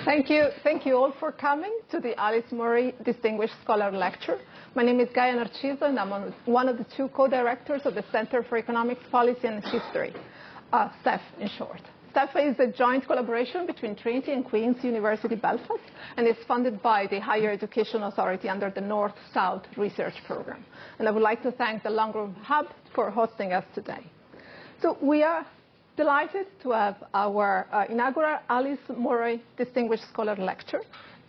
Thank you all for coming to the Alice Murray Distinguished Scholar Lecture. My name is Gaia Narciso, and I'm one of the two co-directors of the Center for Economics Policy and History, CEF in short. CEF is a joint collaboration between Trinity and Queen's University Belfast, and is funded by the Higher Education Authority under the North-South Research Program. And I would like to thank the Longroom Hub for hosting us today. So we are delighted to have our inaugural Alice Murray Distinguished Scholar Lecture.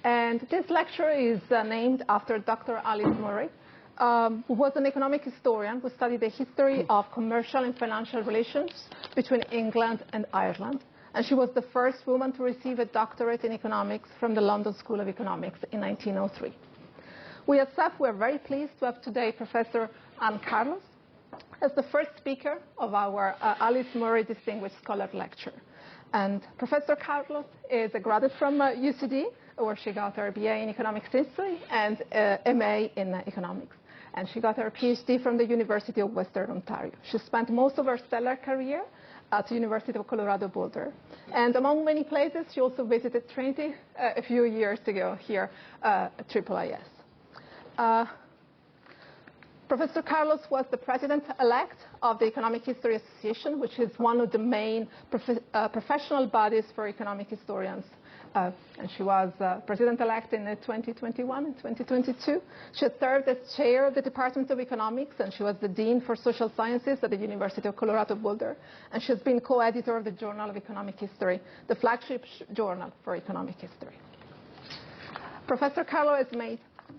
And this lecture is named after Dr. Alice Murray, who was an economic historian who studied the history of commercial and financial relations between England and Ireland. And she was the first woman to receive a doctorate in economics from the London School of Economics in 1903. We at CEF were very pleased to have today Professor Anne Carlos as the first speaker of our Alice Murray Distinguished Scholar Lecture. And Professor Carlos is a graduate from UCD, where she got her BA in Economics History and MA in Economics. And she got her PhD from the University of Western Ontario. She spent most of her stellar career at the University of Colorado Boulder. And among many places, she also visited Trinity a few years ago here at AAIS. Professor Carlos was the president-elect of the Economic History Association, which is one of the main professional bodies for economic historians. And she was president-elect in 2021 and 2022. She had served as chair of the Department of Economics, and she was the dean for social sciences at the University of Colorado Boulder. And she has been co-editor of the Journal of Economic History, the flagship journal for economic history. Professor Carlos has made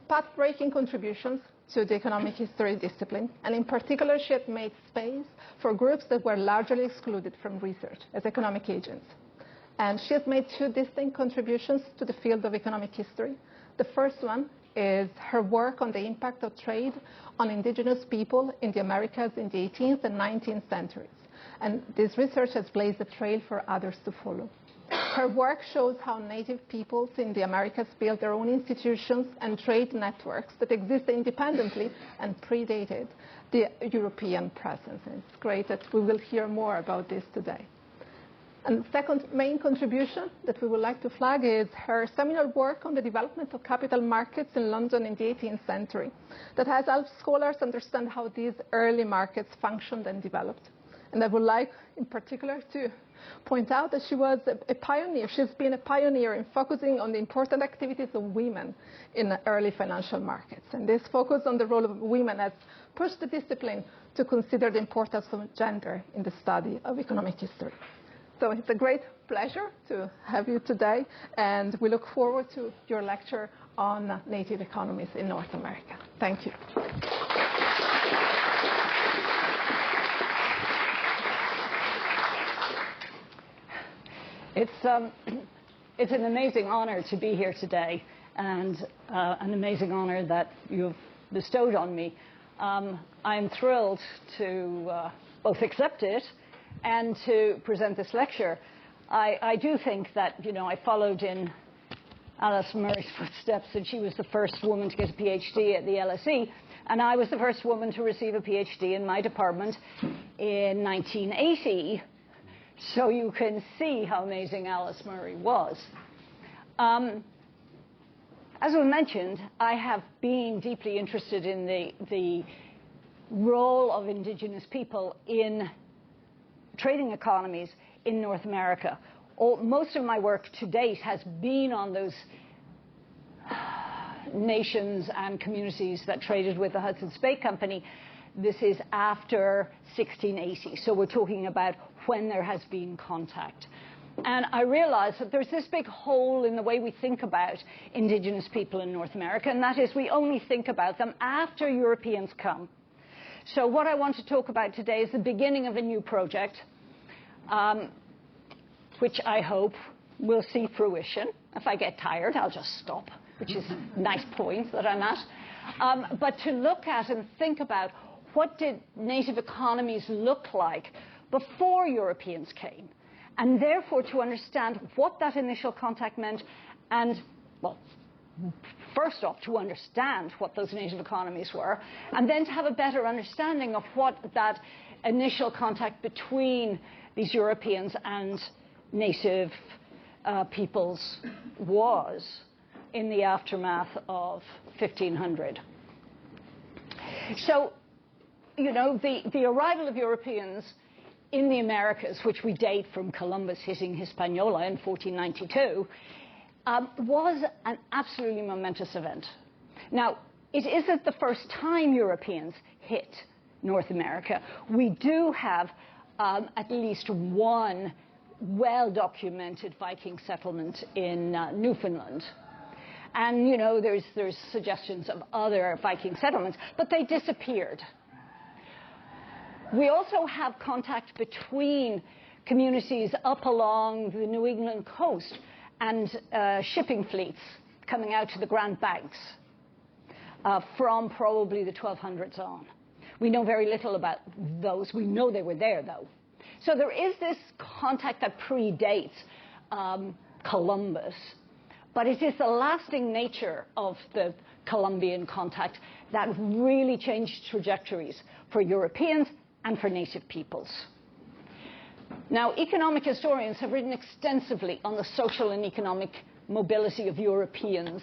path-breaking contributions to the economic history discipline, and in particular, she had made space for groups that were largely excluded from research as economic agents. And she has made two distinct contributions to the field of economic history. The first one is her work on the impact of trade on indigenous people in the Americas in the 18th and 19th centuries. And this research has blazed a trail for others to follow. Her work shows how native peoples in the Americas built their own institutions and trade networks that existed independently and predated the European presence. And it's great that we will hear more about this today. And the second main contribution that we would like to flag is her seminal work on the development of capital markets in London in the 18th century that has helped scholars understand how these early markets functioned and developed. And I would like, in particular, to point out that she was a pioneer. She's been a pioneer in focusing on the important activities of women in early financial markets. And this focus on the role of women has pushed the discipline to consider the importance of gender in the study of economic history. So it's a great pleasure to have you today, and we look forward to your lecture on native economies in North America. Thank you. It's an amazing honor to be here today, and an amazing honor that you've bestowed on me. I'm thrilled to both accept it and to present this lecture. I do think that, I followed in Alice Murray's footsteps, and she was the first woman to get a PhD at the LSE, and I was the first woman to receive a PhD in my department in 1980. So you can see how amazing Alice Murray was. As I mentioned, I have been deeply interested in the role of indigenous people in trading economies in North America. Most of my work to date has been on those nations and communities that traded with the Hudson's Bay Company. This is after 1680, so we're talking about when there has been contact. And I realize that there's this big hole in the way we think about indigenous people in North America, and that is we only think about them after Europeans come. So what I want to talk about today is the beginning of a new project, which I hope will see fruition. If I get tired, I'll just stop, which is a nice point that I'm at. But to look at and think about what did native economies look like before Europeans came, and therefore to understand what that initial contact meant, and, well, first off, to understand what those native economies were, and then to have a better understanding of what that initial contact between these Europeans and native peoples was in the aftermath of 1500. So, you know, the arrival of Europeans in the Americas, which we date from Columbus hitting Hispaniola in 1492, was an absolutely momentous event. Now, it isn't the first time Europeans hit North America. We do have at least one well-documented Viking settlement in Newfoundland. And, you know, there's suggestions of other Viking settlements, but they disappeared. We also have contact between communities up along the New England coast and shipping fleets coming out to the Grand Banks from probably the 1200s on. We know very little about those. We know they were there, though. So there is this contact that predates Columbus, but it is the lasting nature of the Columbian contact that really changed trajectories for Europeans and for native peoples. Now, economic historians have written extensively on the social and economic mobility of Europeans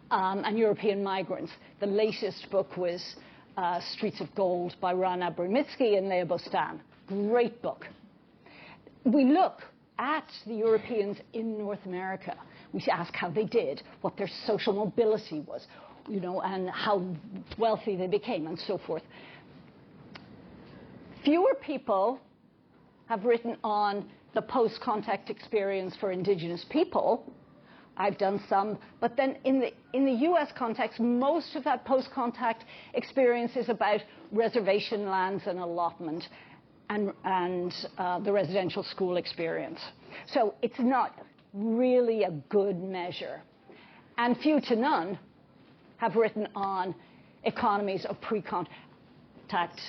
and European migrants. The latest book was Streets of Gold by Ron Abramitsky and Leah Bostan. Great book. We look at the Europeans in North America. We ask how they did, what their social mobility was, you know, and how wealthy they became, and so forth. Fewer people have written on the post-contact experience for indigenous people. I've done some, but then in the US context, most of that post-contact experience is about reservation lands and allotment and the residential school experience. So it's not really a good measure. And few to none have written on economies of pre-contact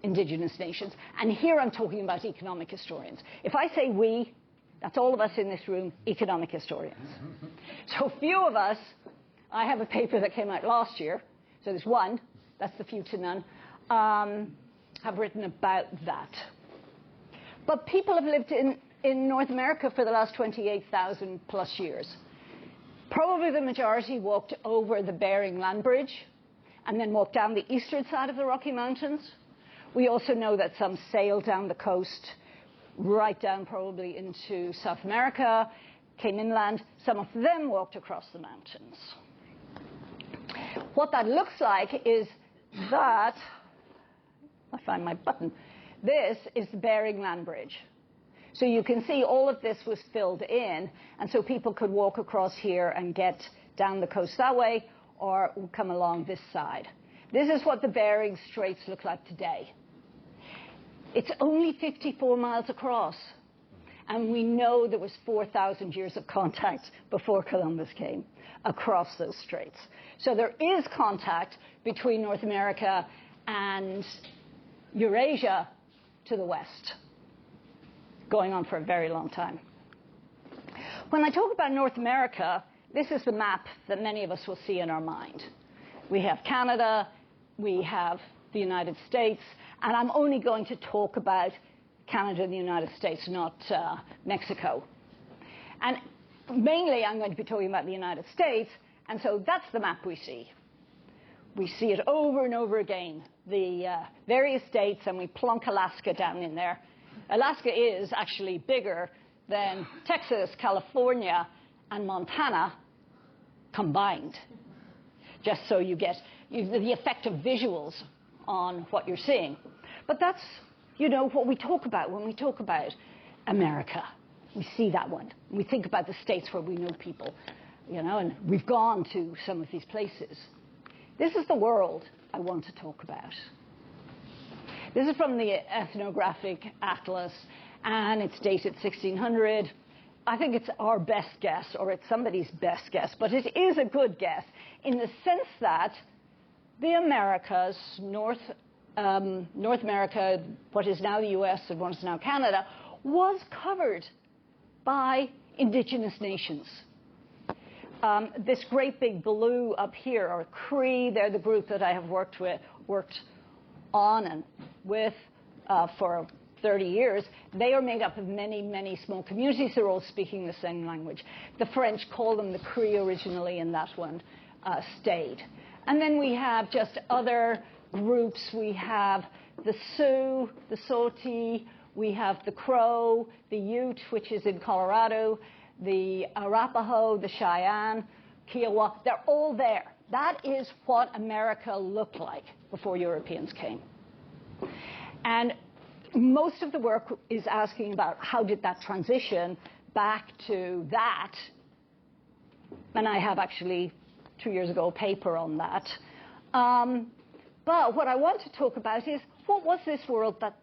indigenous nations. And here I'm talking about economic historians. If I say we, that's all of us in this room, economic historians. So few of us, I have a paper that came out last year, so there's one, that's the few to none, have written about that. But people have lived in North America for the last 28,000 plus years. Probably the majority walked over the Bering Land Bridge and then walked down the eastern side of the Rocky Mountains. We also know that some sailed down the coast, right down probably into South America, came inland. Some of them walked across the mountains. What that looks like is that, I find my button, this is the Bering Land Bridge. So you can see all of this was filled in, and so people could walk across here and get down the coast that way, or come along this side. This is what the Bering Straits look like today. It's only 54 miles across, and we know there was 4,000 years of contact before Columbus came across those straits. So there is contact between North America and Eurasia to the west, going on for a very long time. When I talk about North America, this is the map that many of us will see in our mind. We have Canada, we have the United States, and I'm only going to talk about Canada and the United States, not Mexico. And mainly I'm going to be talking about the United States, and so that's the map we see. We see it over and over again, the various states, and we plonk Alaska down in there. Alaska is actually bigger than Texas, California, and Montana combined, just so you get the effect of visuals on what you're seeing. But that's, you know, what we talk about when we talk about America. We see that one. We think about the states where we know people, you know, and we've gone to some of these places. This is the world I want to talk about. This is from the Ethnographic Atlas, and it's dated 1600. I think it's our best guess, or it's somebody's best guess, but it is a good guess in the sense that the Americas, North America, what is now the US and what is now Canada, was covered by indigenous nations. This great big blue up here are Cree. They're the group that I have worked on and with for 30 years, they are made up of many, many small communities. They're all speaking the same language. The French call them the Cree originally, and that one stayed. And then we have just other groups. We have the Sioux, the Saultee, we have the Crow, the Ute, which is in Colorado, the Arapaho, the Cheyenne, Kiowa. They're all there. That is what America looked like before Europeans came. And most of the work is asking about how did that transition back to that. And I have actually, 2 years ago, a paper on that. But what I want to talk about is, what was this world that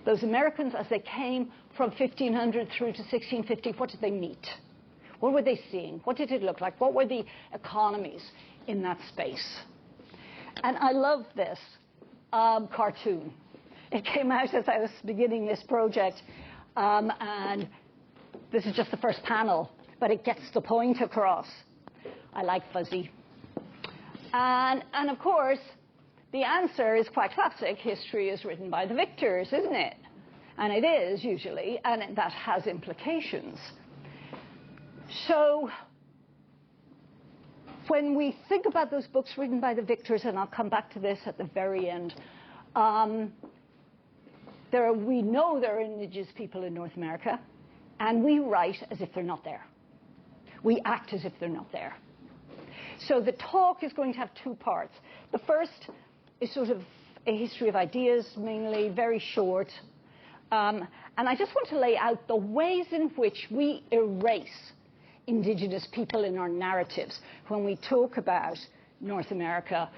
those Americans, as they came from 1500 through to 1650, what did they meet? What were they seeing? What did it look like? What were the economies in that space? And I love this cartoon. It came out as I was beginning this project, and this is just the first panel, but it gets the point across. I like fuzzy. And of course, the answer is quite classic. History is written by the victors, isn't it? And it is, usually, and that has implications. So when we think about those books written by the victors, and I'll come back to this at the very end, we know there are indigenous people in North America, and we write as if they're not there. We act as if they're not there. So the talk is going to have two parts. The first is sort of a history of ideas, mainly, very short. And I just want to lay out the ways in which we erase indigenous people in our narratives when we talk about North America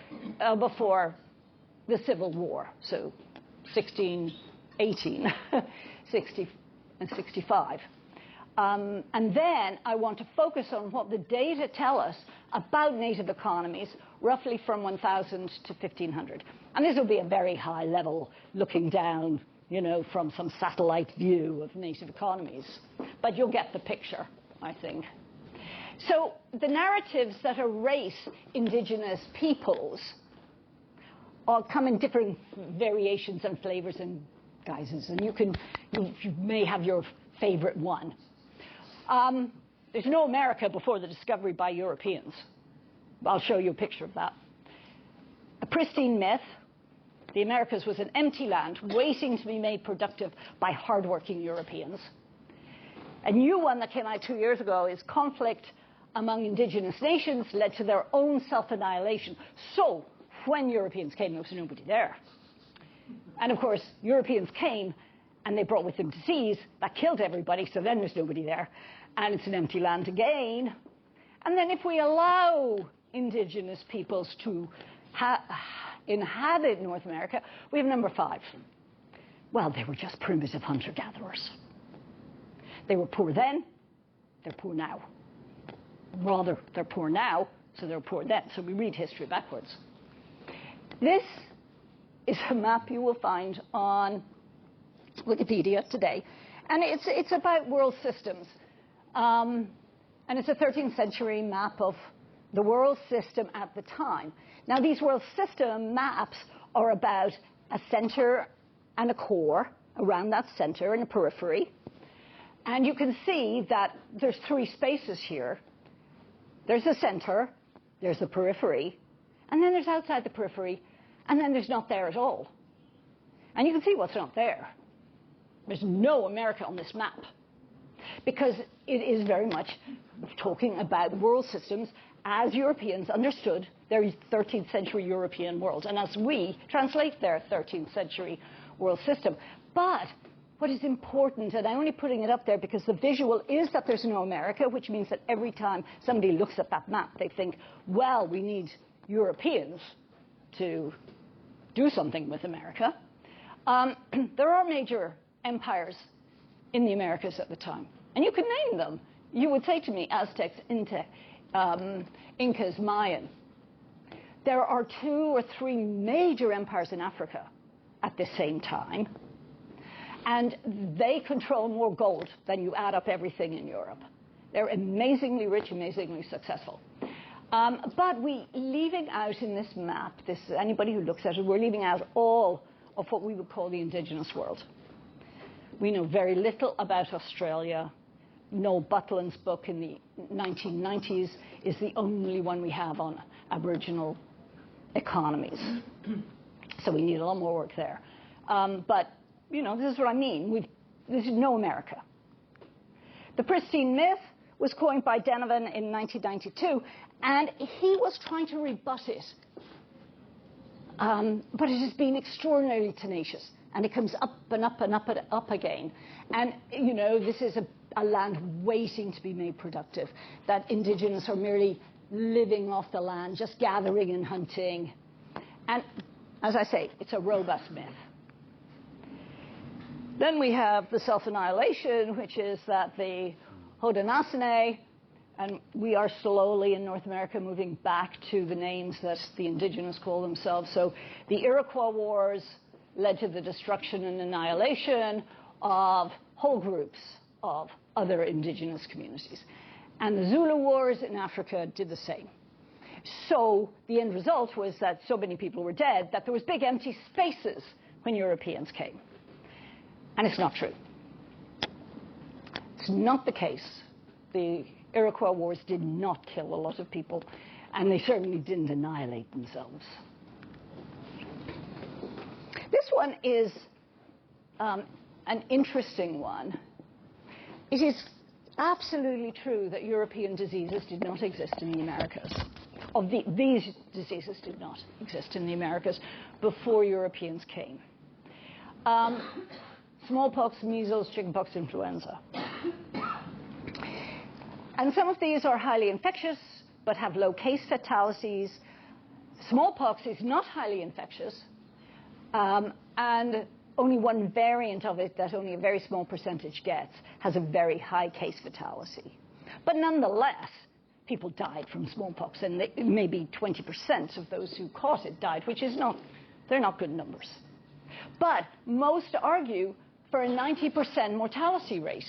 before the Civil War, so 1618, 60 and 65. And then I want to focus on what the data tell us about native economies, roughly from 1000 to 1500. And this will be a very high level looking down, you know, from some satellite view of native economies. But you'll get the picture, I think. So the narratives that erase indigenous peoples all come in different variations and flavors and guises. And you may have your favorite one. There's no America before the discovery by Europeans. I'll show you a picture of that. A pristine myth. The Americas was an empty land waiting to be made productive by hardworking Europeans. A new one that came out 2 years ago is conflict among indigenous nations led to their own self-annihilation. So when Europeans came, there was nobody there. And of course, Europeans came and they brought with them disease that killed everybody, so then there's nobody there. And it's an empty land again. And then if we allow indigenous peoples to inhabit North America, we have number 5. Well, they were just primitive hunter-gatherers. They were poor then, they're poor now. Rather, they're poor now, so they're poor then. So we read history backwards. This is a map you will find on Wikipedia today. And it's about world systems. And it's a 13th century map of the world system at the time. Now, these world system maps are about a center and a core around that center and a periphery. And you can see that there's 3 spaces here. There's the center, there's the periphery, and then there's outside the periphery, and then there's not there at all. And you can see what's not there. There's no America on this map, because it is very much talking about world systems as Europeans understood their 13th century European world, and as we translate their 13th century world system. But what is important, and I'm only putting it up there because the visual is that there's no America, which means that every time somebody looks at that map, they think, well, we need Europeans to do something with America. There are major empires in the Americas at the time, and you can name them. You would say to me, Aztecs, Incas, Mayan. There are 2 or 3 major empires in Africa at the same time. And they control more gold than you add up everything in Europe. They're amazingly rich, amazingly successful. But leaving out in this map, anybody who looks at it, we're leaving out all of what we would call the indigenous world. We know very little about Australia. Noel Butlin's book in the 1990s is the only one we have on Aboriginal economies. So we need a lot more work there. But, you know, this is what I mean. This is no America. The pristine myth was coined by Donovan in 1992, and he was trying to rebut it. But it has been extraordinarily tenacious, and it comes up and up and up and up again. And, you know, this is a land waiting to be made productive, that indigenous are merely living off the land, just gathering and hunting. And, as I say, it's a robust myth. Then we have the self-annihilation, which is that the Haudenosaunee, and we are slowly in North America moving back to the names that the indigenous call themselves. So the Iroquois Wars led to the destruction and annihilation of whole groups of other indigenous communities. And the Zulu Wars in Africa did the same. So the end result was that so many people were dead that there was big empty spaces when Europeans came. And it's not true. It's not the case. The Iroquois Wars did not kill a lot of people, and they certainly didn't annihilate themselves. This one is an interesting one. It is absolutely true that European diseases did not exist in the Americas. These diseases did not exist in the Americas before Europeans came. Smallpox, measles, chickenpox, influenza. And some of these are highly infectious, but have low case fatalities. Smallpox is not highly infectious, and only one variant of it that only a very small percentage gets has a very high case fatality. But nonetheless, people died from smallpox, and maybe 20% of those who caught it died, which is they're not good numbers. But most argue for a 90% mortality rate.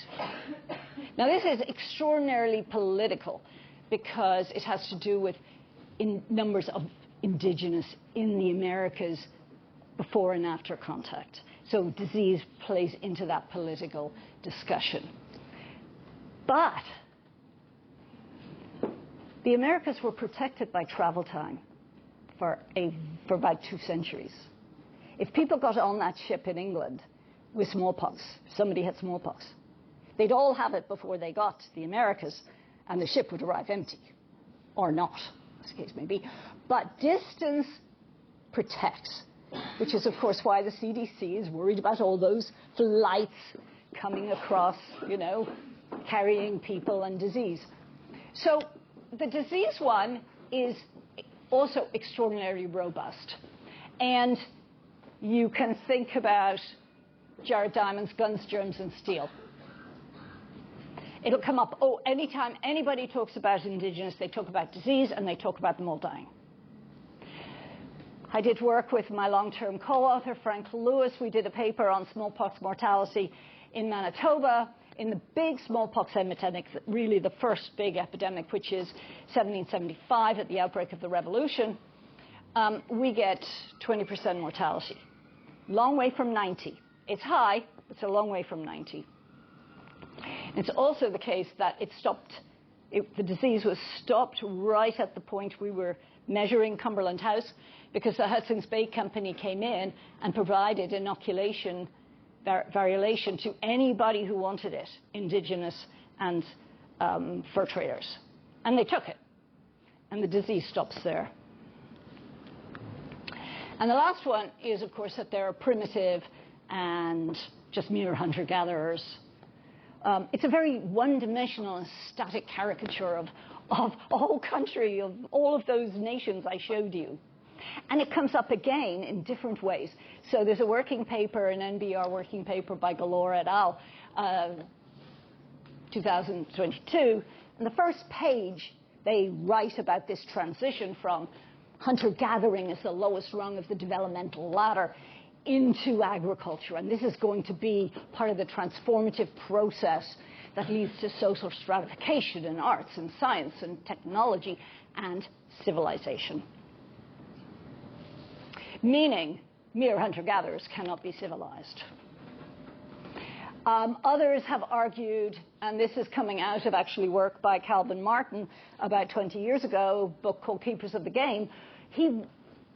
Now, this is extraordinarily political because it has to do with numbers of indigenous in the Americas before and after contact. So disease plays into that political discussion. But the Americas were protected by travel time for about 2 centuries. If people got on that ship in England with smallpox, somebody had smallpox, they'd all have it before they got to the Americas, and the ship would arrive empty, or not, as the case may be. But distance protects, which is, of course, why the CDC is worried about all those flights coming across, you know, carrying people and disease. So the disease one is also extraordinarily robust. And you can think about Jared Diamond's Guns, Germs, and Steel. It'll come up, anytime anybody talks about indigenous, they talk about disease, and they talk about them all dying. I did work with my long-term co-author, Frank Lewis. We did a paper on smallpox mortality in Manitoba, in the big smallpox epidemic, really the first big epidemic, which is 1775 at the outbreak of the Revolution. We get 20% mortality. Long way from 90. It's high, but it's a long way from 90. It's also the case that the disease was stopped right at the point we were measuring Cumberland House, because the Hudson's Bay Company came in and provided inoculation variolation to anybody who wanted it, indigenous and fur traders. And they took it. And the disease stops there. And the last one is, of course, that they're primitive and just mere hunter-gatherers. It's a very one-dimensional and static caricature of a whole country, of all of those nations I showed you. And it comes up again in different ways. So there's a working paper, an NBR working paper by Galore et al., 2022. And the first page, they write about this transition from hunter-gathering as the lowest rung of the developmental ladder into agriculture. And this is going to be part of the transformative process that leads to social stratification in arts and science and technology and civilization. Meaning mere hunter-gatherers cannot be civilized. Others have argued, and this is coming out of actually work by Calvin Martin about 20 years ago, a book called Keepers of the Game. He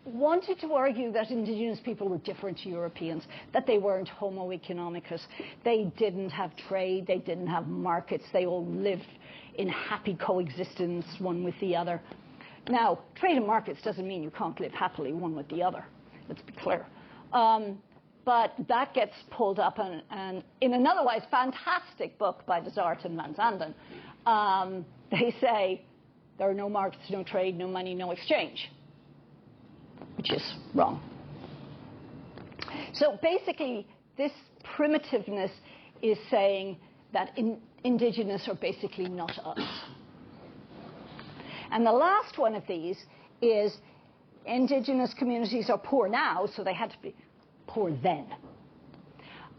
wanted to argue that indigenous people were different to Europeans, that they weren't homo economicus. They didn't have trade, they didn't have markets, they all lived in happy coexistence one with the other. Now, trade and markets doesn't mean you can't live happily one with the other. Let's be clear. But that gets pulled up, and in an otherwise fantastic book by Desart and Van Zanden, they say there are no markets, no trade, no money, no exchange, which is wrong. So basically, this primitiveness is saying that indigenous are basically not us. And the last one of these is indigenous communities are poor now, so they had to be poor then.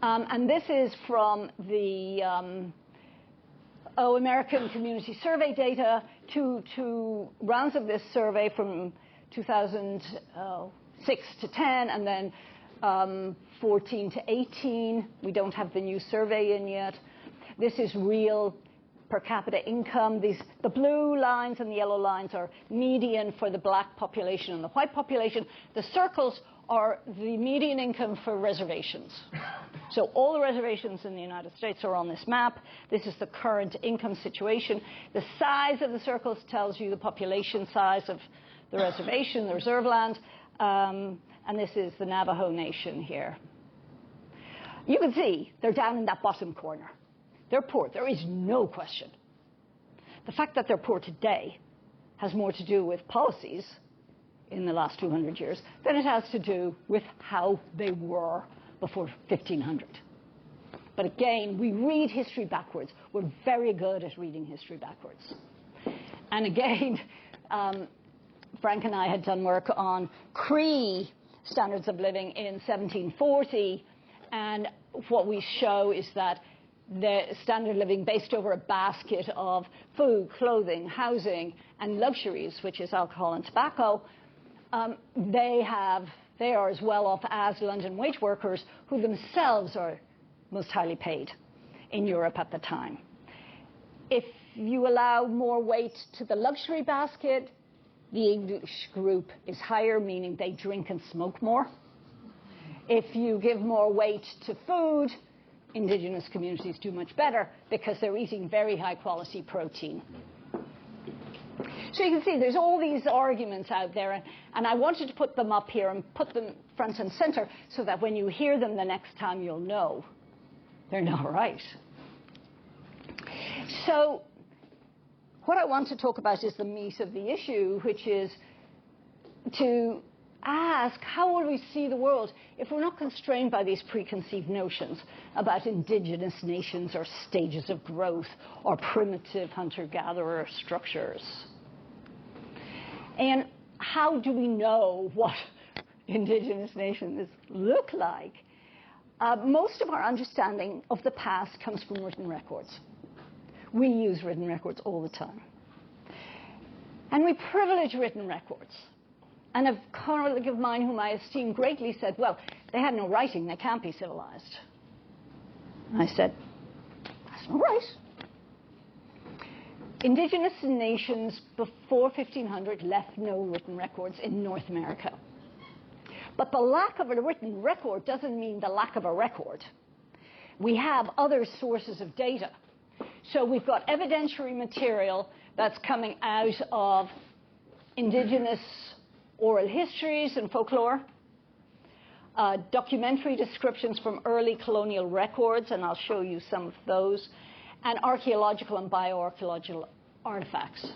And this is from the American Community Survey data, two rounds of this survey from 2006 to 10, and then 14 to 18. We don't have the new survey in yet. This is real per capita income. The blue lines and the yellow lines are median for the black population and the white population. The circles are the median income for reservations. So all the reservations in the United States are on this map. This is the current income situation. The size of the circles tells you the population size of the reservation, the reserve land, and this is the Navajo Nation here. You can see they're down in that bottom corner. They're poor. There is no question. The fact that they're poor today has more to do with policies in the last 200 years than it has to do with how they were before 1500. But again, we read history backwards. We're very good at reading history backwards. And again, Frank and I had done work on Cree standards of living in 1740, and what we show is that the standard of living based over a basket of food, clothing, housing, and luxuries, which is alcohol and tobacco, they are as well off as London wage workers, who themselves are most highly paid in Europe at the time. If you allow more weight to the luxury basket, the English group is higher, meaning they drink and smoke more. If you give more weight to food, indigenous communities do much better because they're eating very high quality protein. So you can see there's all these arguments out there, and I wanted to put them up here and put them front and center so that when you hear them the next time, you'll know they're not right. So what I want to talk about is the meat of the issue, which is to ask, how will we see the world if we're not constrained by these preconceived notions about indigenous nations or stages of growth or primitive hunter-gatherer structures? And how do we know what indigenous nations look like? Most of our understanding of the past comes from written records. We use written records all the time. And we privilege written records. And a colleague of mine whom I esteem greatly said, well, they had no writing, they can't be civilized. And I said, that's not right. Indigenous nations before 1500 left no written records in North America. But the lack of a written record doesn't mean the lack of a record. We have other sources of data. So we've got evidentiary material that's coming out of indigenous oral histories and folklore, documentary descriptions from early colonial records, and I'll show you some of those, and archaeological and bioarchaeological artifacts.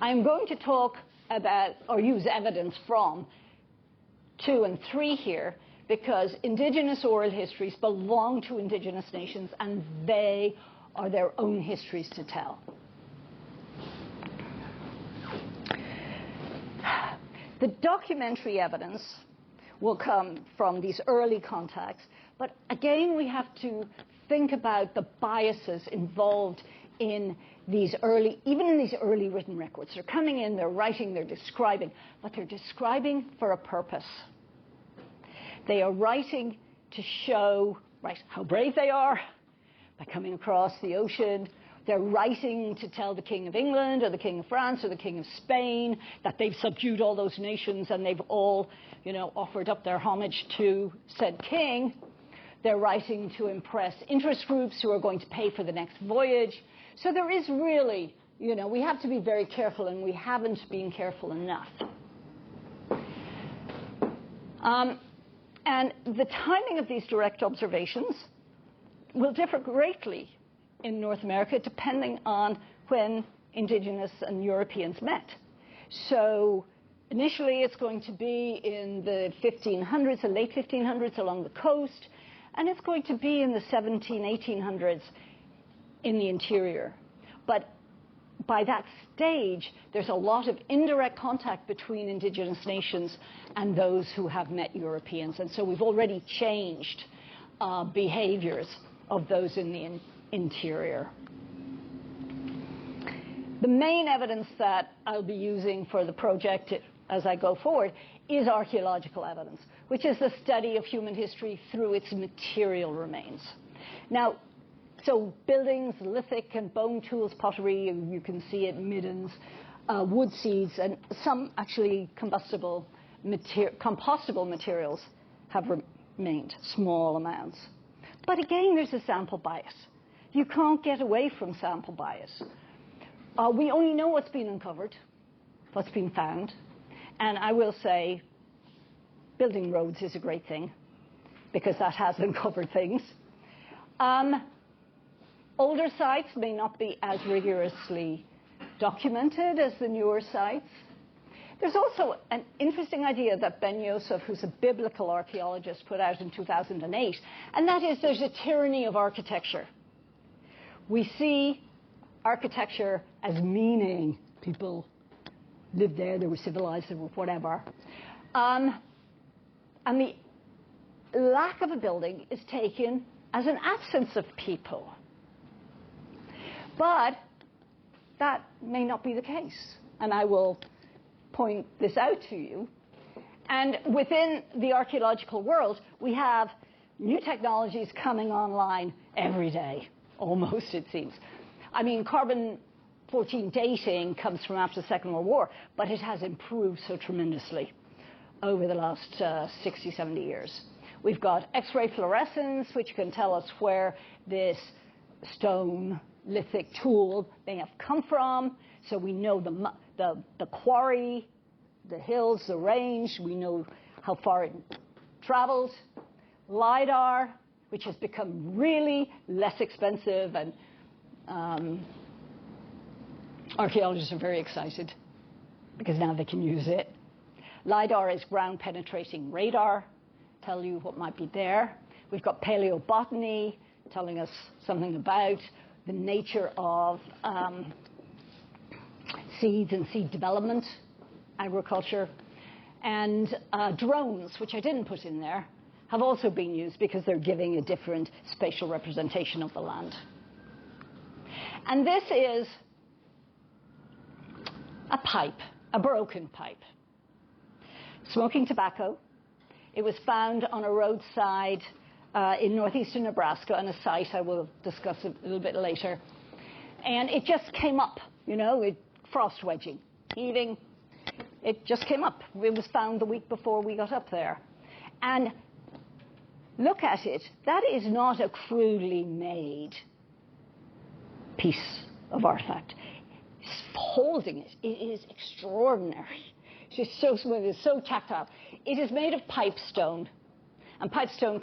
I'm going to talk about, or use evidence from 2 and 3 here, because indigenous oral histories belong to indigenous nations, and they are their own histories to tell. The documentary evidence will come from these early contacts, but again, we have to think about the biases involved in these early, even in these early written records. They're coming in, they're writing, they're describing, but they're describing for a purpose. They are writing to show how brave they are by coming across the ocean. They're writing to tell the King of England or the King of France or the King of Spain that they've subdued all those nations and they've all, offered up their homage to said king. They're writing to impress interest groups who are going to pay for the next voyage. So there is really, we have to be very careful, and we haven't been careful enough. And the timing of these direct observations will differ greatly in North America depending on when Indigenous and Europeans met. So initially it's going to be in the 1500s, the late 1500s along the coast, and it's going to be in the 1800s in the interior. But by that stage, there's a lot of indirect contact between Indigenous nations and those who have met Europeans. And so we've already changed behaviors of those in the interior. The main evidence that I'll be using for the project as I go forward is archaeological evidence, which is the study of human history through its material remains. Now, so buildings, lithic and bone tools, pottery, you can see it, middens, wood seeds, and some actually compostable materials have remained, small amounts. But again, there's a sample bias. You can't get away from sample bias. We only know what's been uncovered, what's been found, and I will say building roads is a great thing because that has uncovered things. Older sites may not be as rigorously documented as the newer sites. There's also an interesting idea that Ben Yosef, who's a biblical archaeologist, put out in 2008, and that is there's a tyranny of architecture. We see architecture as meaning people lived there, they were civilized, they were whatever. And the lack of a building is taken as an absence of people. But that may not be the case, and I will point this out to you. And within the archaeological world, we have new technologies coming online every day, almost it seems. I mean, carbon-14 dating comes from after the Second World War, but it has improved so tremendously over the last 60, 70 years. We've got X-ray fluorescence, which can tell us where this stone lithic tool may have come from, so we know the quarry, the hills, the range, we know how far it traveled. LiDAR, which has become really less expensive, and archaeologists are very excited because now they can use it. LiDAR is ground penetrating radar, tell you what might be there. We've got paleobotany telling us something about the nature of seeds and seed development, agriculture, and drones, which I didn't put in there, have also been used because they're giving a different spatial representation of the land. And this is a pipe, a broken pipe. Smoking tobacco. It was found on a roadside in northeastern Nebraska on a site I will discuss a little bit later. And it just came up, frost wedging, heaving. It just came up. It was found the week before we got up there. And look at it. That is not a crudely made piece of artifact. Holding it, it is extraordinary. It's just so smooth, it's so tactile. It is made of pipestone, and pipestone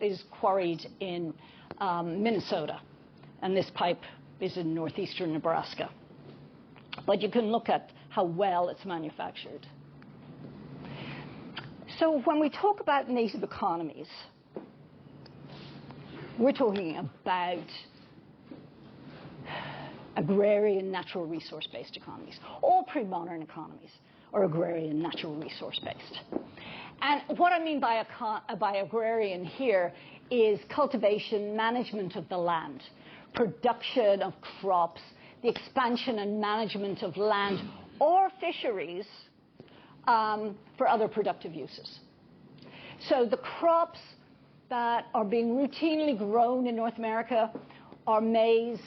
is quarried in Minnesota, and this pipe is in northeastern Nebraska. But you can look at how well it's manufactured. So when we talk about native economies, we're talking about agrarian, natural resource-based economies. All pre-modern economies are agrarian, natural resource-based. And what I mean by agrarian here is cultivation, management of the land, production of crops, the expansion and management of land or fisheries for other productive uses. So the crops that are being routinely grown in North America are maize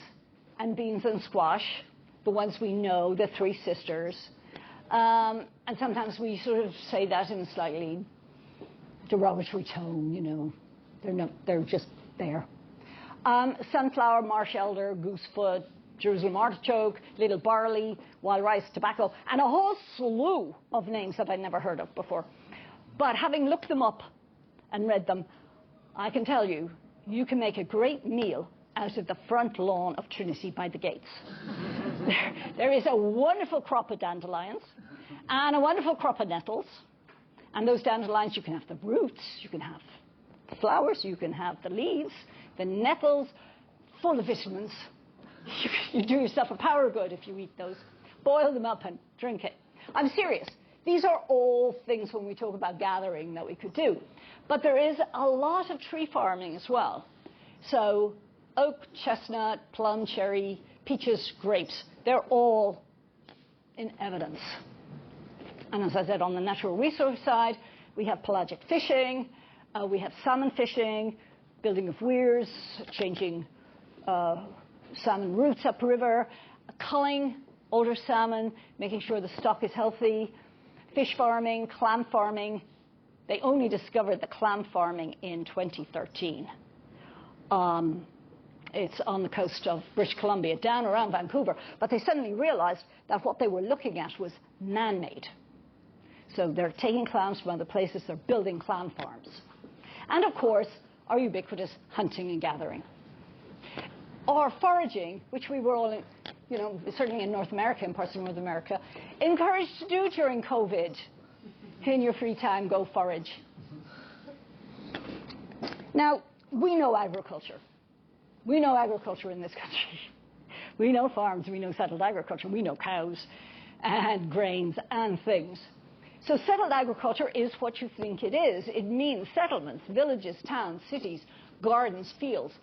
and beans and squash, the ones we know, the three sisters. And sometimes we sort of say that in a slightly derogatory tone, you know. They're just there. Sunflower, marsh elder, goosefoot, Jerusalem artichoke, little barley, wild rice, tobacco, and a whole slew of names that I'd never heard of before. But having looked them up and read them, I can tell you, you can make a great meal out of the front lawn of Trinity by the gates. There is a wonderful crop of dandelions and a wonderful crop of nettles. And those dandelions, you can have the roots, you can have the flowers, you can have the leaves, the nettles, full of vitamins. You do yourself a power good if you eat those. Boil them up and drink it. I'm serious. These are all things when we talk about gathering that we could do. But there is a lot of tree farming as well. So oak, chestnut, plum, cherry, peaches, grapes, they're all in evidence. And as I said, on the natural resource side, we have pelagic fishing, we have salmon fishing, building of weirs, changing salmon routes upriver, culling older salmon, making sure the stock is healthy, fish farming, clam farming. They only discovered the clam farming in 2013. It's on the coast of British Columbia, down around Vancouver. But they suddenly realized that what they were looking at was man-made. So they're taking clams from other places, they're building clam farms. And of course, our ubiquitous hunting and gathering. Or foraging, which we were all, certainly in North America, in parts of North America, encouraged to do during COVID. In your free time, go forage. Now, we know agriculture. We know agriculture in this country. We know farms, we know settled agriculture, we know cows and grains and things. So settled agriculture is what you think it is. It means settlements, villages, towns, cities, gardens, fields.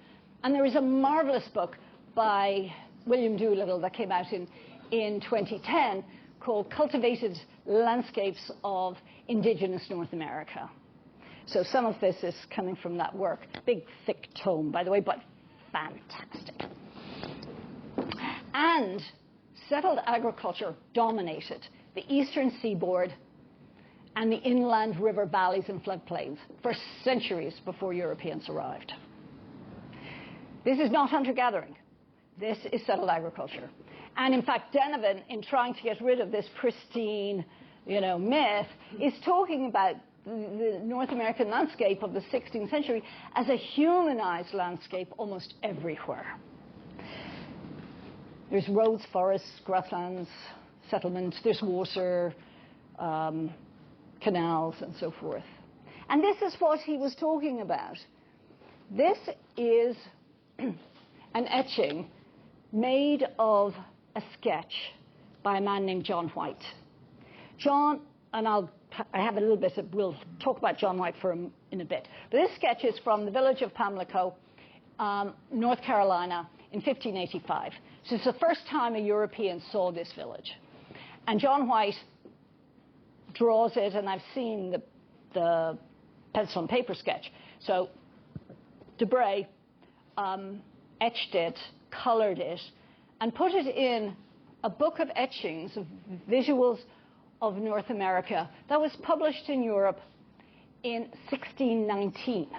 And there is a marvelous book by William Doolittle that came out in 2010 called Cultivated Landscapes of Indigenous North America. So some of this is coming from that work. Big, thick tome, by the way, but fantastic. And settled agriculture dominated the eastern seaboard and the inland river valleys and floodplains for centuries before Europeans arrived. This is not hunter-gathering. This is settled agriculture. And in fact, Denevan, in trying to get rid of this pristine, myth, is talking about the North American landscape of the 16th century as a humanized landscape almost everywhere. There's roads, forests, grasslands, settlements, there's water, canals, and so forth. And this is what he was talking about. This is an etching made of a sketch by a man named John White. John, and I have a little bit of, we'll talk about John White in a bit. But this sketch is from the village of Pamlico, North Carolina, in 1585. So it's the first time a European saw this village. And John White draws it, and I've seen the pencil and paper sketch. So Debray etched it, colored it, and put it in a book of etchings, of visuals of North America that was published in Europe in 1619.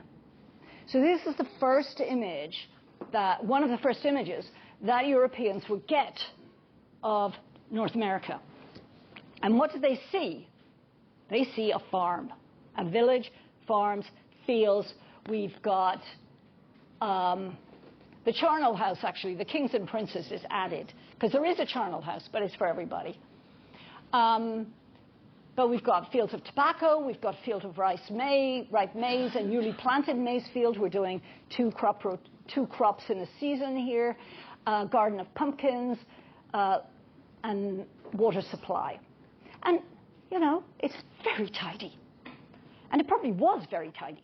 So this is the first image, one of the first images that Europeans would get of North America. And what do they see? They see a farm, a village, farms, fields. We've got the charnel house, actually, the kings and princes is added, because there is a charnel house, but it's for everybody. But we've got fields of tobacco, we've got fields of ripe maize, and newly planted maize fields. We're doing two crops in a season here, garden of pumpkins, and water supply. And, it's very tidy. And it probably was very tidy.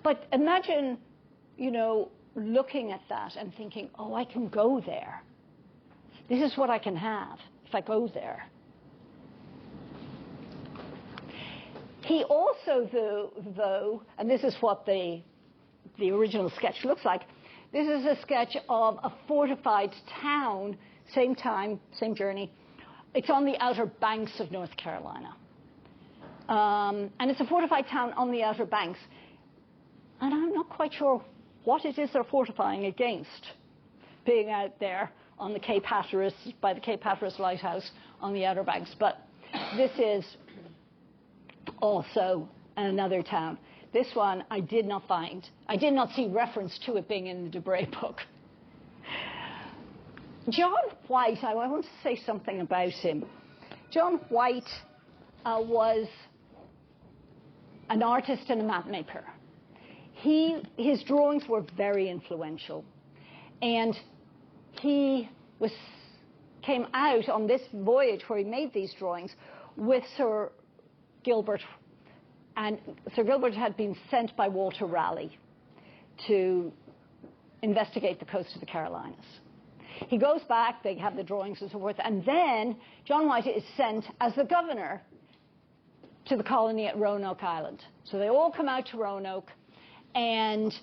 But imagine, looking at that and thinking, oh, I can go there. This is what I can have if I go there. He also, though, and this is what the original sketch looks like, this is a sketch of a fortified town, same time, same journey. It's on the Outer Banks of North Carolina. And it's a fortified town on the Outer Banks. And I'm not quite sure what it is they're fortifying against, being out there on the Cape Hatteras, by the Cape Hatteras Lighthouse on the Outer Banks. But this is also another town. This one I did not find. I did not see reference to it being in the Debray book. John White, I want to say something about him. John White was an artist and a map maker. His drawings were very influential. And he came out on this voyage where he made these drawings with Sir Gilbert. And Sir Gilbert had been sent by Walter Raleigh to investigate the coast of the Carolinas. He goes back, they have the drawings and so forth, and then John White is sent as the governor to the colony at Roanoke Island. So they all come out to Roanoke, and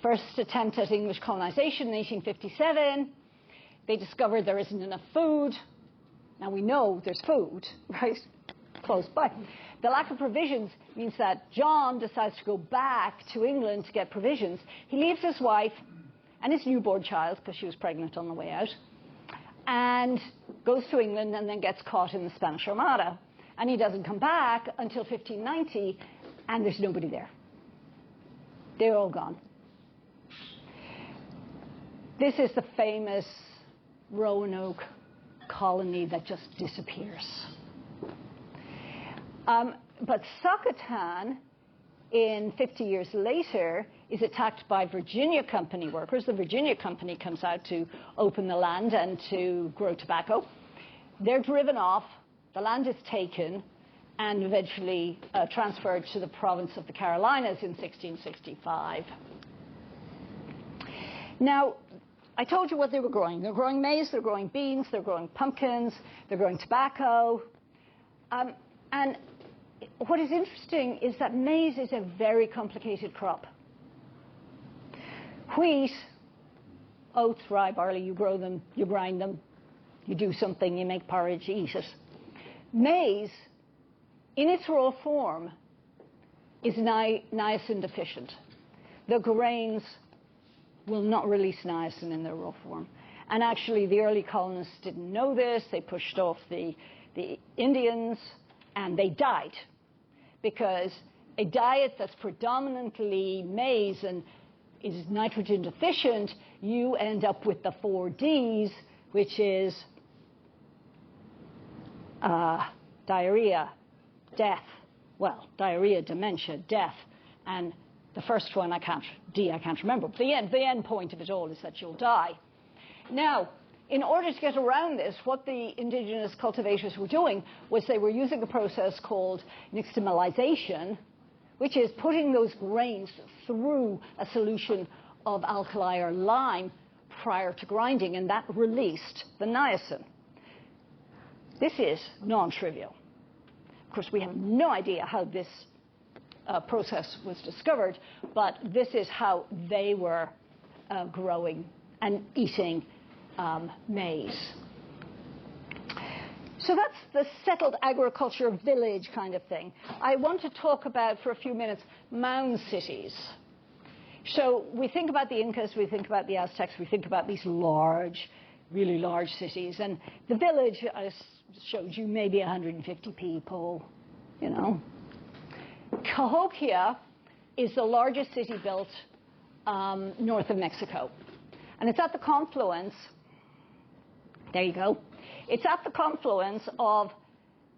first attempt at English colonization in 1857, they discover there isn't enough food. Now we know there's food, right, close by. The lack of provisions means that John decides to go back to England to get provisions. He leaves his wife and his newborn child, because she was pregnant on the way out, and goes to England and then gets caught in the Spanish Armada. And he doesn't come back until 1590, and there's nobody there. They're all gone. This is the famous Roanoke colony that just disappears. But Succotan, in 50 years later, is attacked by Virginia Company workers. The Virginia Company comes out to open the land and to grow tobacco. They're driven off, the land is taken, and eventually transferred to the province of the Carolinas in 1665. Now, I told you what they were growing. They're growing maize, they're growing beans, they're growing pumpkins, they're growing tobacco. And what is interesting is that maize is a very complicated crop. Wheat, oats, rye, barley, you grow them, you grind them, you do something, you make porridge, you eat it. Maize, in its raw form, is niacin deficient. The grains will not release niacin in their raw form. And actually, the early colonists didn't know this. They pushed off the Indians, and they died. Because a diet that's predominantly maize and is nitrogen deficient, you end up with the 4 Ds, which is diarrhea, death. Well, diarrhea, dementia, death, and the first one I can't remember. But the end point of it all is that you'll die. Now, in order to get around this, what the indigenous cultivators were doing was they were using a process called nixtamalization, which is putting those grains through a solution of alkali or lime prior to grinding, and that released the niacin. This is non-trivial. Of course, we have no idea how this process was discovered, but this is how they were growing and eating maize. So that's the settled agriculture village kind of thing. I want to talk about, for a few minutes, mound cities. So we think about the Incas, we think about the Aztecs, we think about these large, really large cities. And the village, I showed you, maybe 150 people, you know. Cahokia is the largest city built north of Mexico. And it's at the confluence, there you go, it's at the confluence of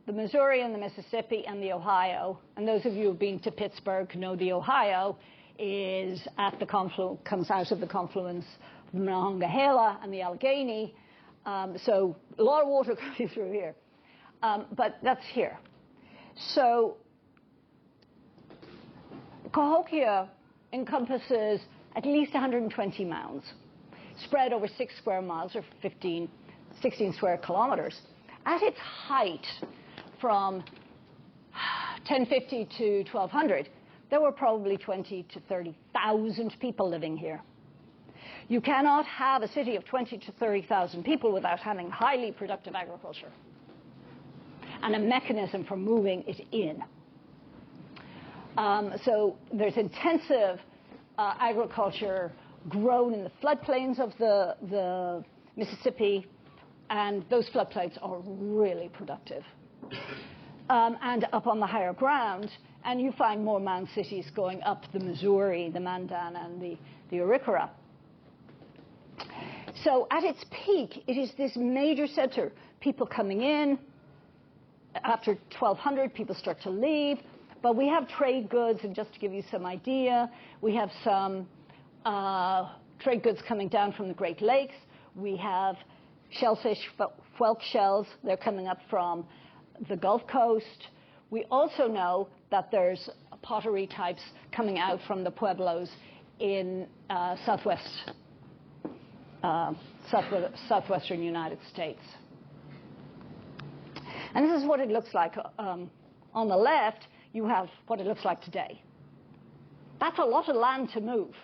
the Missouri and the Mississippi and the Ohio. And those of you who've been to Pittsburgh know the Ohio is at the comes out of the confluence of the Monongahela and the Allegheny. So a lot of water coming through here. But that's here. So Cahokia encompasses at least 120 mounds, spread over 6 square miles or 16 square kilometers. At its height, from 1050 to 1200, there were probably 20 to 30,000 people living here. You cannot have a city of 20 to 30,000 people without having highly productive agriculture and a mechanism for moving it in. So there's intensive agriculture grown in the floodplains of the Mississippi, and those floodplains are really productive. And up on the higher ground, and you find more mound cities going up the Missouri, the Mandan, and the Arikara. So at its peak, it is this major center. People coming in. After 1200, people start to leave. But we have trade goods, and just to give you some idea, we have some trade goods coming down from the Great Lakes. We have shellfish, whelk shells. They're coming up from the Gulf Coast. We also know that there's pottery types coming out from the pueblos in southwestern United States. And this is what it looks like. On the left, you have what it looks like today. That's a lot of land to move.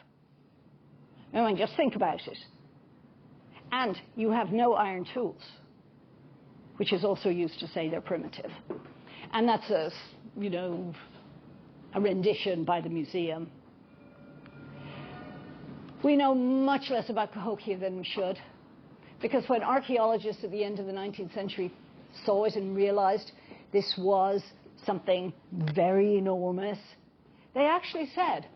I mean, just think about it. And you have no iron tools, which is also used to say they're primitive. And that's a rendition by the museum. We know much less about Cahokia than we should, because when archaeologists at the end of the 19th century saw it and realized this was something very enormous, they actually said,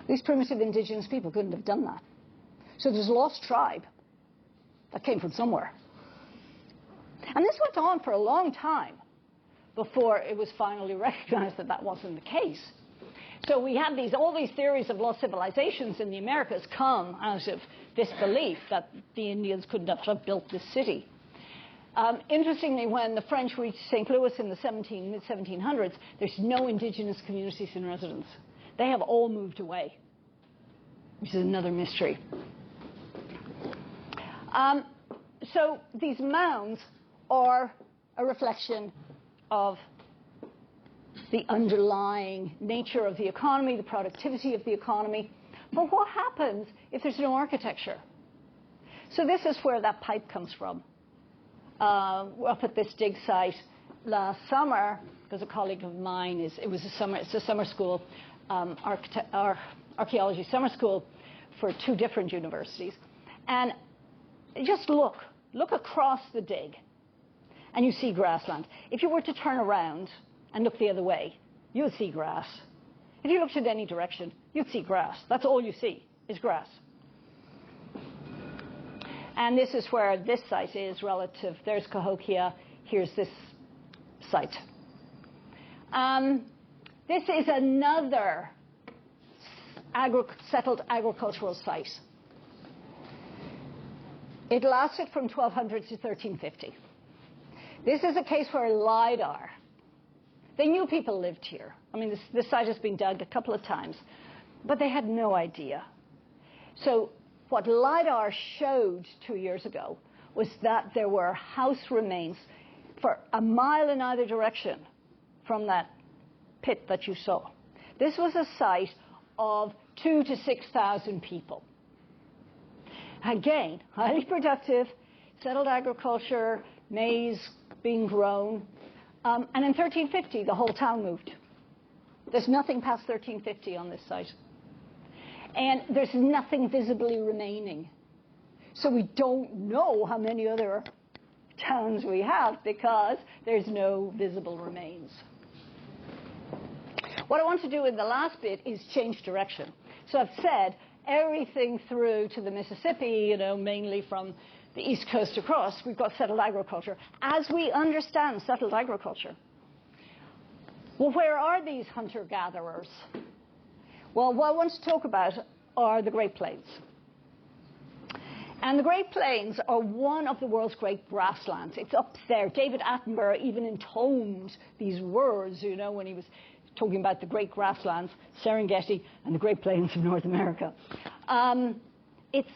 these primitive indigenous people couldn't have done that. So there's a lost tribe that came from somewhere. And this went on for a long time before it was finally recognized that that wasn't the case. So we have all these theories of lost civilizations in the Americas come out of this belief that the Indians couldn't have built this city. Interestingly, when the French reached St. Louis in the mid-1700s, there's no indigenous communities in residence. They have all moved away, which is another mystery. So these mounds are a reflection of the underlying nature of the economy, the productivity of the economy. But what happens if there's no architecture? So this is where that pipe comes from. We're up at this dig site last summer because a colleague of mine it's a summer school, archaeology summer school for two different universities. And just look across the dig and you see grassland. If you were to turn around and look the other way, you'll see grass. If you looked in any direction, you'd see grass. That's all you see is grass. And this is where this site is relative. There's Cahokia. Here's this site. This is another settled agricultural site. It lasted from 1200 to 1350. This is a case where LIDAR, they knew people lived here. I mean, this site has been dug a couple of times, but they had no idea. So what LIDAR showed 2 years ago was that there were house remains for a mile in either direction from that pit that you saw. This was a site of 2,000 to 6,000 people. Again, highly productive, settled agriculture, maize being grown. And in 1350, the whole town moved. There's nothing past 1350 on this site. And there's nothing visibly remaining. So we don't know how many other towns we have because there's no visible remains. What I want to do in the last bit is change direction. So I've said everything through to the Mississippi, mainly from the East Coast across, we've got settled agriculture. As we understand settled agriculture, well, where are these hunter-gatherers? Well, what I want to talk about are the Great Plains. And the Great Plains are one of the world's great grasslands. It's up there. David Attenborough even intoned these words, when he was talking about the great grasslands, Serengeti, and the Great Plains of North America. It's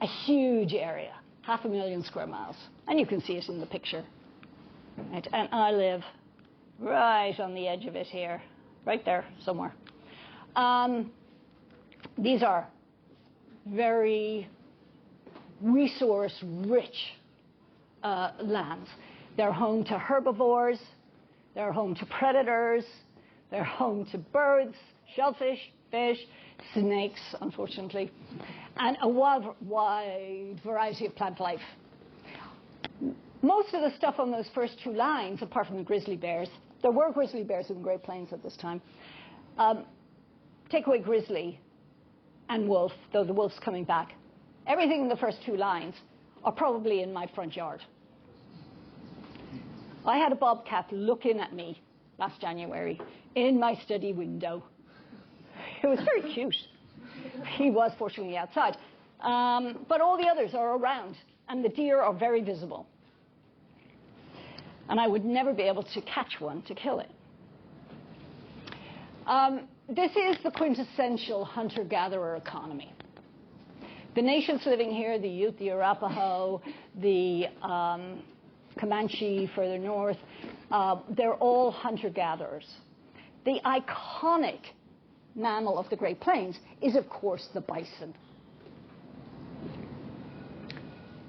a huge area, 500,000 square miles. And you can see it in the picture. Right? And I live right on the edge of it here, right there somewhere. These are very resource-rich lands. They're home to herbivores, they're home to predators, they're home to birds, shellfish, fish, snakes, unfortunately, and a wide variety of plant life. Most of the stuff on those first two lines, apart from the grizzly bears, there were grizzly bears in the Great Plains at this time. Take away grizzly and wolf, though the wolf's coming back. Everything in the first two lines are probably in my front yard. I had a bobcat looking at me last January in my study window. It was very cute. He was fortunately outside. But all the others are around, and the deer are very visible. And I would never be able to catch one to kill it. This is the quintessential hunter-gatherer economy. The nations living here, the Ute, the Arapaho, the Comanche further north, they're all hunter-gatherers. The iconic mammal of the Great Plains is, of course, the bison.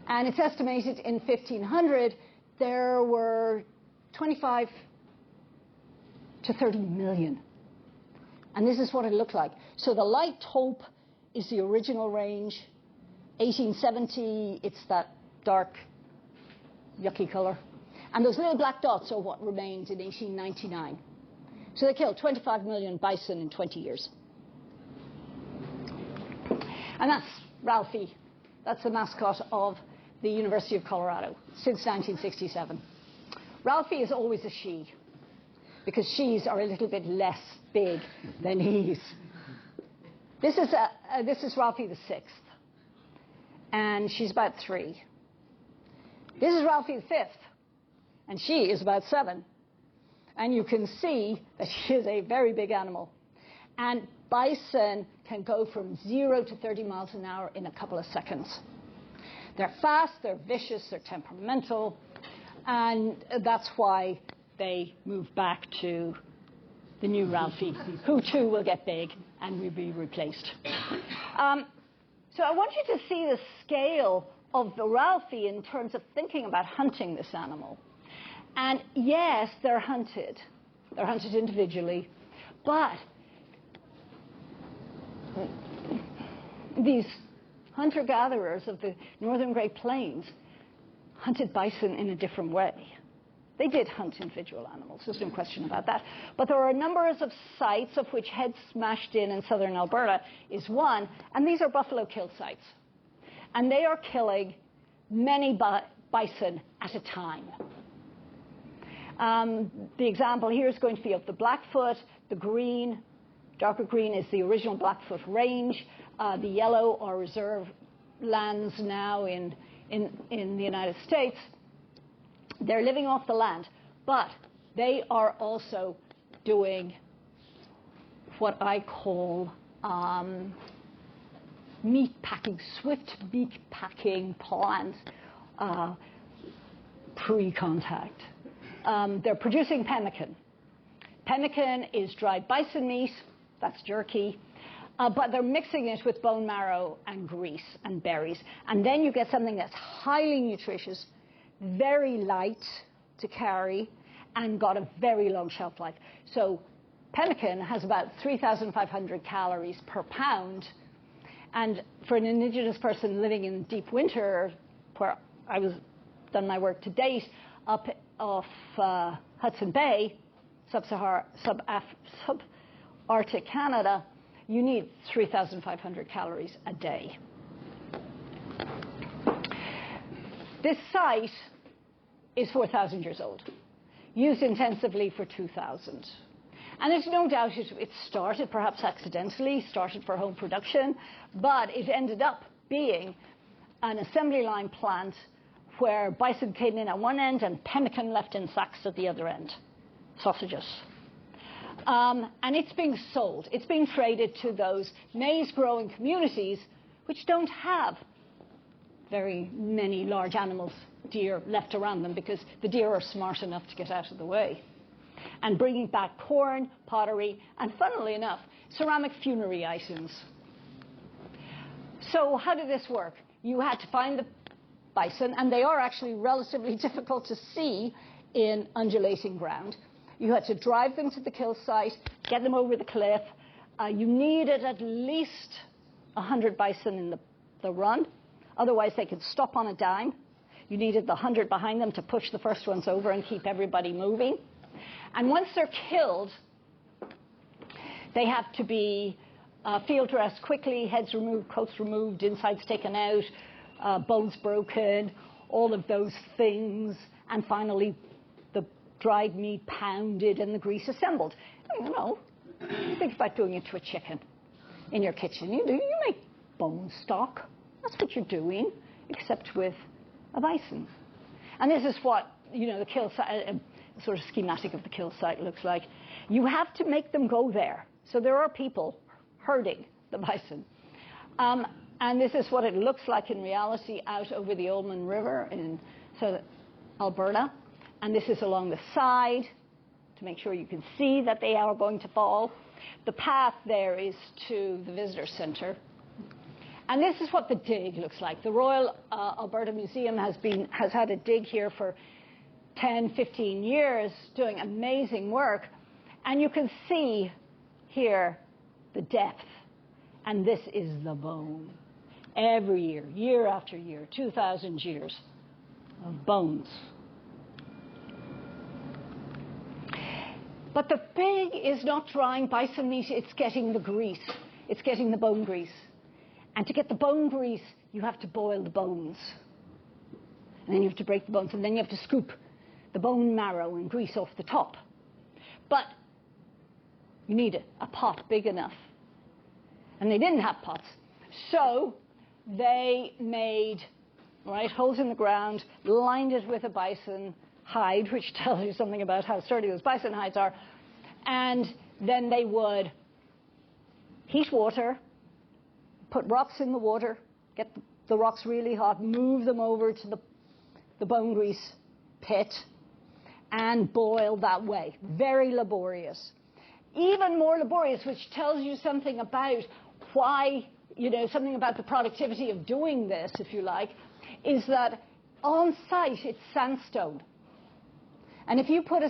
And it's estimated in 1500 there were 25 to 30 million. And this is what it looked like. So the light taupe is the original range. 1870, it's that dark, yucky color. And those little black dots are what remained in 1899. So they killed 25 million bison in 20 years. And that's Ralphie. That's the mascot of the University of Colorado since 1967. Ralphie is always a she, because she's are a little bit less big than he's. This is Ralphie the 6th, and she's about 3. This is Ralphie the 5th, and she is about 7. And you can see that she is a very big animal. And bison can go from 0 to 30 miles an hour in a couple of seconds. They're fast, they're vicious, they're temperamental, and that's why they move back to the new Ralphie, who too will get big and will be replaced. So I want you to see the scale of the Ralphie in terms of thinking about hunting this animal. And yes, they're hunted. They're hunted individually. But these hunter-gatherers of the northern Great Plains hunted bison in a different way. They did hunt individual animals, there's no question about that. But there are numbers of sites, of which Head Smashed in southern Alberta is one, and these are buffalo kill sites. And they are killing many bison at a time. The example here is going to be of the Blackfoot. The green, darker green, is the original Blackfoot range. The yellow are reserve lands now in the United States. They're living off the land, but they are also doing what I call meat packing, swift meat packing plans pre-contact. They're producing pemmican. Pemmican is dried bison meat, that's jerky, but they're mixing it with bone marrow and grease and berries. And then you get something that's highly nutritious, very light to carry, and got a very long shelf life. So pemmican has about 3,500 calories per pound. And for an indigenous person living in deep winter, where I was done my work to date, up off Hudson Bay, sub-Arctic Canada, you need 3,500 calories a day. This site is 4,000 years old, used intensively for 2,000. And there's no doubt it started perhaps accidentally, started for home production, but it ended up being an assembly line plant where bison came in at one end and pemmican left in sacks at the other end, sausages. And it's being sold. It's being traded to those maize-growing communities which don't have very many large animals, deer, left around them, because the deer are smart enough to get out of the way. and bringing back corn, pottery, and funnily enough, ceramic funerary items. So how did this work? You had to find the bison, and they are actually relatively difficult to see in undulating ground. You had to drive them to the kill site, get them over the cliff. You needed at least 100 bison in the run. Otherwise, they could stop on a dime. You needed the 100 behind them to push the first ones over and keep everybody moving. And once they're killed, they have to be field dressed quickly, heads removed, coats removed, insides taken out, bones broken, all of those things. And finally, the dried meat pounded and the grease assembled. You know, think about doing it to a chicken in your kitchen. You make bone stock. That's what you're doing, except with a bison. And this is what, you know, the kill site, sort of schematic of the kill site looks like. You have to make them go there. So there are people herding the bison. And this is what it looks like in reality out over the Oldman River in Alberta. And this is along the side to make sure you can see that they are going to fall. The path there is to the visitor center. And this is what the dig looks like. The Royal Alberta Museum has had a dig here for 10, 15 years, doing amazing work. And you can see here the depth. And this is the bone. Every year, year after year, 2,000 years of bones. But the big is not drying bison meat, it's getting the grease. It's getting the bone grease. And to get the bone grease, you have to boil the bones. And then you have to break the bones, and then you have to scoop the bone marrow and grease off the top. But you need a pot big enough. And they didn't have pots. So they made holes in the ground, lined it with a bison hide, which tells you something about how sturdy those bison hides are. And then they would heat water, put rocks in the water, get the rocks really hot, move them over to the bone grease pit, and boil that way. Very laborious. Even more laborious, which tells you something about why, something about the productivity of doing this, if you like, is that on site it's sandstone. And if you put a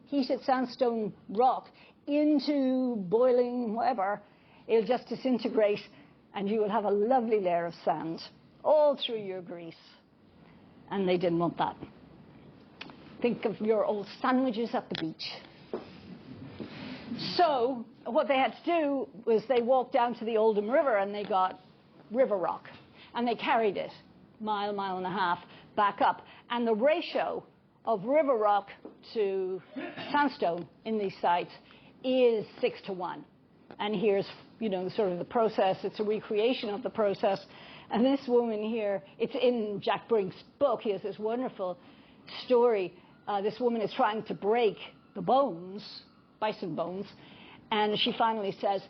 heated sandstone rock into boiling whatever, it'll just disintegrate and you will have a lovely layer of sand all through your grease. And they didn't want that. Think of your old sandwiches at the beach. So what they had to do was they walked down to the Oldham River and they got river rock. And they carried it mile and a half back up. And the ratio of river rock to sandstone in these sites is 6:1. And here's, sort of the process. It's a recreation of the process. And this woman here, it's in Jack Brink's book. He has this wonderful story. This woman is trying to break the bones, bison bones, and she finally says,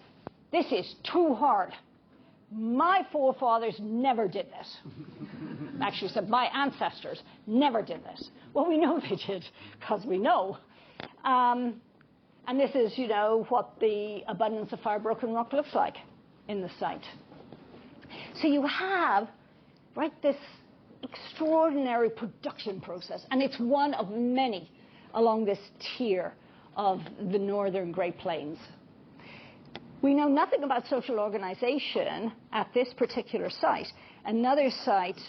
"This is too hard. My forefathers never did this." Actually said, "My ancestors never did this." Well, we know they did, because we know. And this is, what the abundance of fire-broken rock looks like in the site. So you have, this extraordinary production process, and it's one of many along this tier of the northern Great Plains. We know nothing about social organization at this particular site. Another site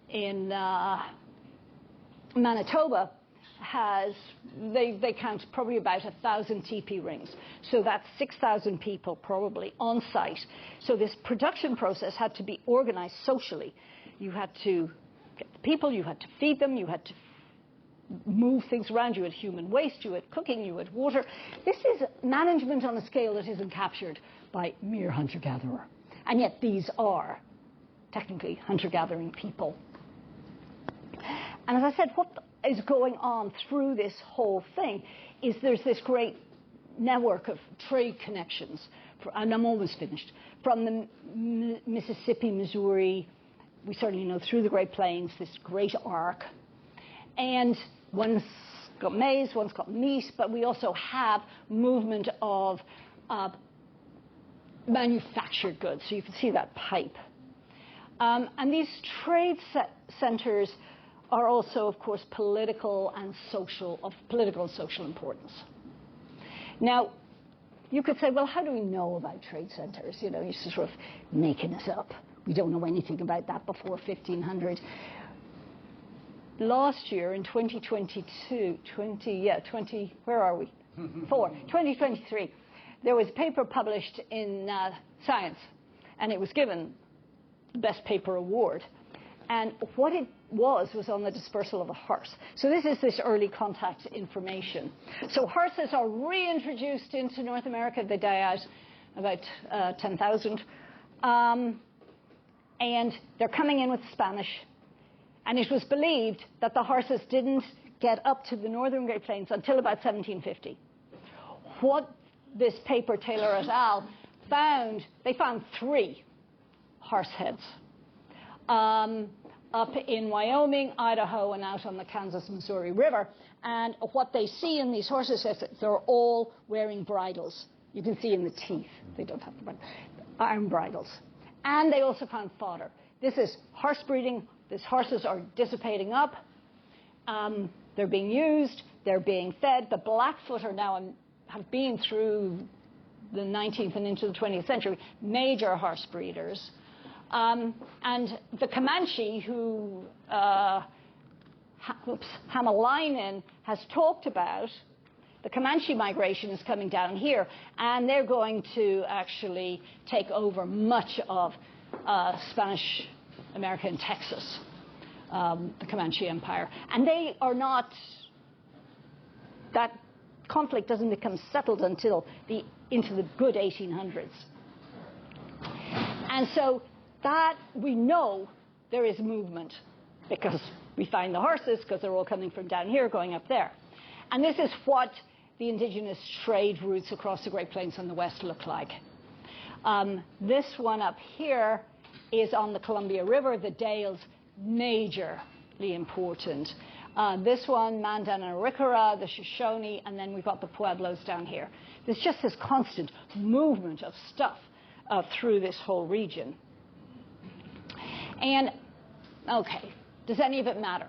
in Manitoba they count probably about 1,000 teepee rings. So that's 6,000 people probably on site. So this production process had to be organized socially. You had to get the people, you had to feed them, you had to move things around. You had human waste, you had cooking, you had water. This is management on a scale that isn't captured by mere hunter-gatherer. And yet these are technically hunter-gathering people. And as I said, what is going on through this whole thing is there's this great network of trade connections, and I'm almost finished, from the Mississippi, Missouri, we certainly know through the Great Plains, this great arc. And one got maize, one's got meat, but we also have movement of manufactured goods. So you can see that pipe. And these trade centers are also, of course, political and social importance. Now, you could say, well, how do we know about trade centers? You know, you're sort of making this up. We don't know anything about that before 1500. Last year, in 2023, there was a paper published in Science, and it was given the Best Paper Award. And what it was on the dispersal of a horse. So this is this early contact information. So horses are reintroduced into North America. They die out about 10,000. And they're coming in with Spanish. And it was believed that the horses didn't get up to the northern Great Plains until about 1750. What this paper, Taylor et al., found, they found 3 horse heads. Up in Wyoming, Idaho, and out on the Kansas-Missouri River. And what they see in these horses is that they're all wearing bridles. You can see in the teeth, they don't have the bridle, arm bridles. And they also found fodder. This is horse breeding. These horses are dissipating up. They're being used. They're being fed. The Blackfoot are now have been through the 19th and into the 20th century major horse breeders. And the Comanche, who Hämäläinen has talked about, the Comanche migration is coming down here, and they're going to actually take over much of Spanish America and Texas, the Comanche Empire. And they are not, that conflict doesn't become settled until into the good 1800s. And so that we know there is movement because we find the horses because they're all coming from down here going up there. And this is what the indigenous trade routes across the Great Plains and the West look like. This one up here is on the Columbia River, the Dales, majorly important. This one, Mandan and Arikara, the Shoshone, and then we've got the Pueblos down here. There's just this constant movement of stuff through this whole region. And, okay, does any of it matter?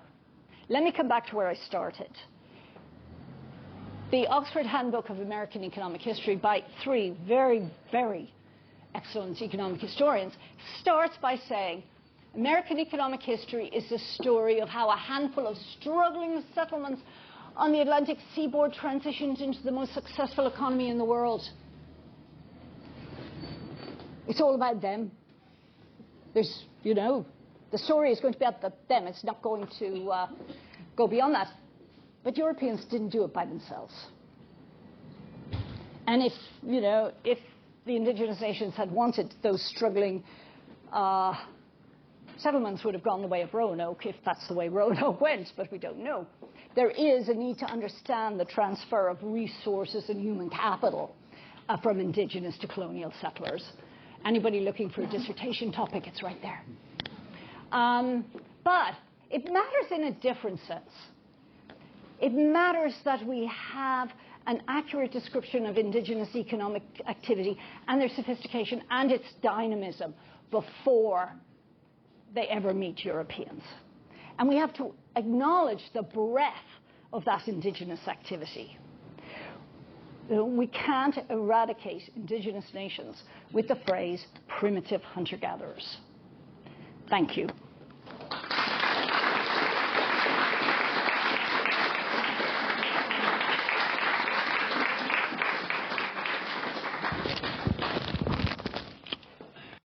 Let me come back to where I started. The Oxford Handbook of American Economic History by 3 very, very excellent economic historians starts by saying, American economic history is the story of how a handful of struggling settlements on the Atlantic seaboard transitioned into the most successful economy in the world. It's all about them. There's, you know, the story is going to be about them. It's not going to go beyond that. But Europeans didn't do it by themselves. And if, you know, if the indigenous nations had wanted those struggling settlements would have gone the way of Roanoke, if that's the way Roanoke went, but we don't know. There is a need to understand the transfer of resources and human capital from indigenous to colonial settlers. Anybody looking for a dissertation topic, it's right there. But it matters in a different sense. It matters that we have an accurate description of indigenous economic activity and their sophistication and its dynamism before they ever meet Europeans. And we have to acknowledge the breadth of that indigenous activity. We can't eradicate indigenous nations with the phrase primitive hunter-gatherers. Thank you.